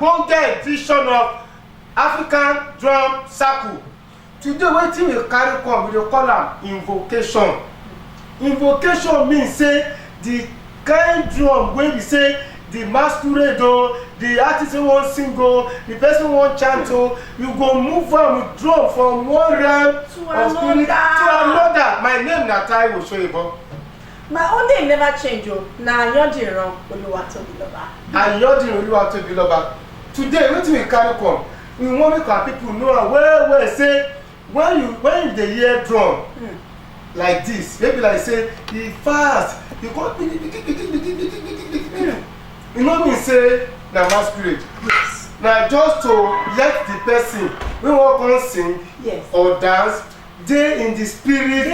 ogbonge edition of African Drum Circle. Today wetin we carry come, we dey call am invocation. Invocation mean say the kind drum wey be say the masquerade o, the artist wey wan sing o, the person wey wan chant o, you go move am with drum from one realm of spirit to another. My name na Taiwo Soyinbo. My own name never change o. Na Ayodiran Oluwatobiloba. Ayodiran Oluwatobiloba. Today wetin we carry come, we wan make our people know am well well say when you dey hear drum like this, maybe like say e fast, e go e no mean say na masquerade. Yes. Na just to let the person wey wan come sing or dance dey in the spirit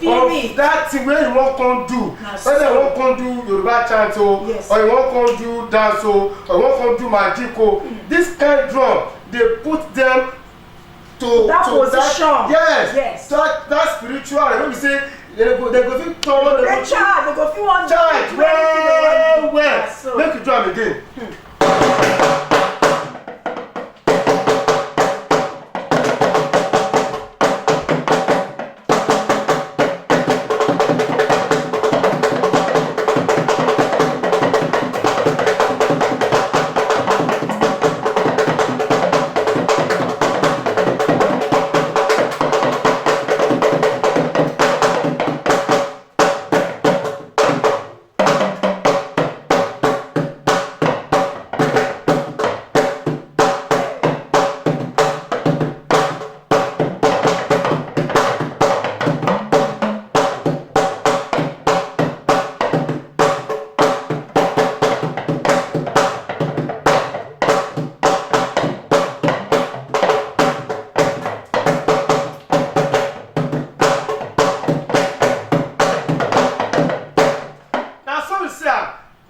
of that thing wey you wan come do. Whether you wan come do Yoruba chant o, or you wan come do dance o, or you wan come do magic o, this kind drum dey put them to that position. Yes. That spiritual wey be say they go fit turn they go fit wan charge well. So make you do am again.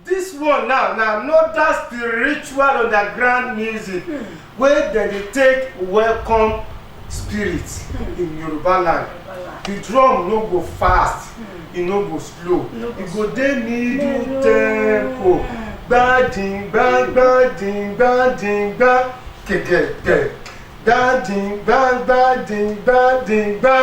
This one now another spiritual underground music wey dem dey take welcome spirit in Yoruba land. The drum no go fast, e no go slow, e go dey middle tempo. Gbadin gba gbadin gbadin gba gege gbadin gba gbadin gbadin gba.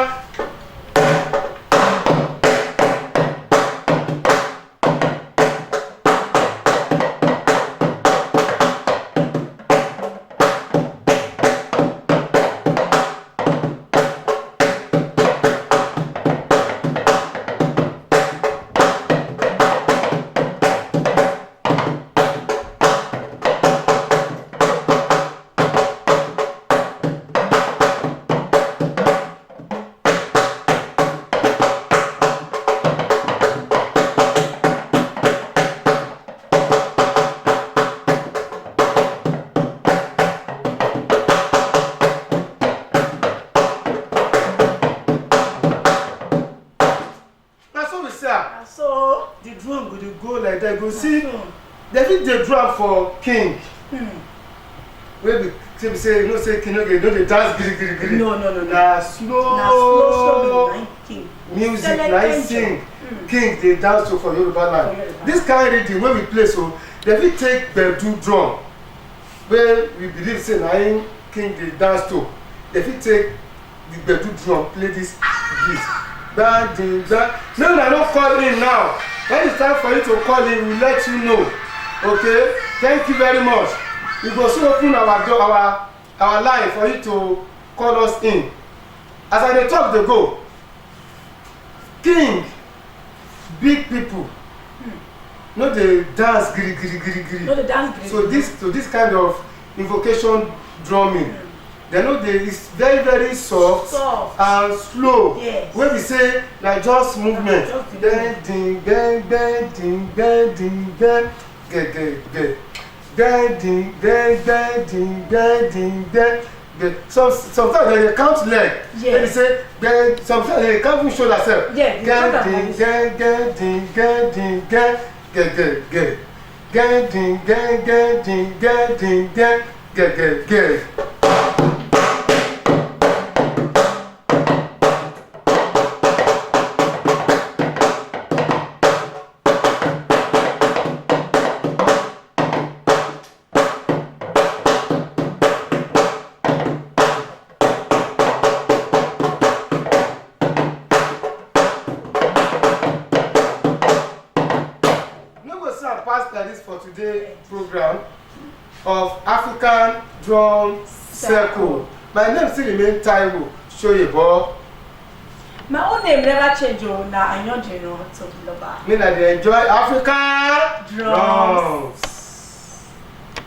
So the drum go like that. Go see, they fit the drum for king. Wey be say, you know, say king no dey dance giri. No. Na slow king. Music, na sing. King dey dance to for Yoruba land. This kind of rhythm wey we play, so they fit take gbedu drum, wey we believe say na him king dey dance to. They fit take the gbedu drum play this beat. Gbadin gba. No, I don't call in now. When it's time for you to call in, we'll let you know. Okay? Thank you very much. We go soon open our door, our line for you to call us in. As I dey talk, they go. King, big people. No, they dance giri. No, they dance giri. So this kind of invocation drumming. They know it's very, very soft and slow. Yes. When we say like just movement. Ding bang bang ding bang ding bang ge. Ding bang bang ding bang ding bang. Sometimes they count leg. They say sometimes they can't even show themselves. Yeah, ding ge. today program of African Drum Circle. My name still remain Taiwo Shoyebo. My own name never change. Na Anyodiran Tobiloba. Me na dey enjoy African Drums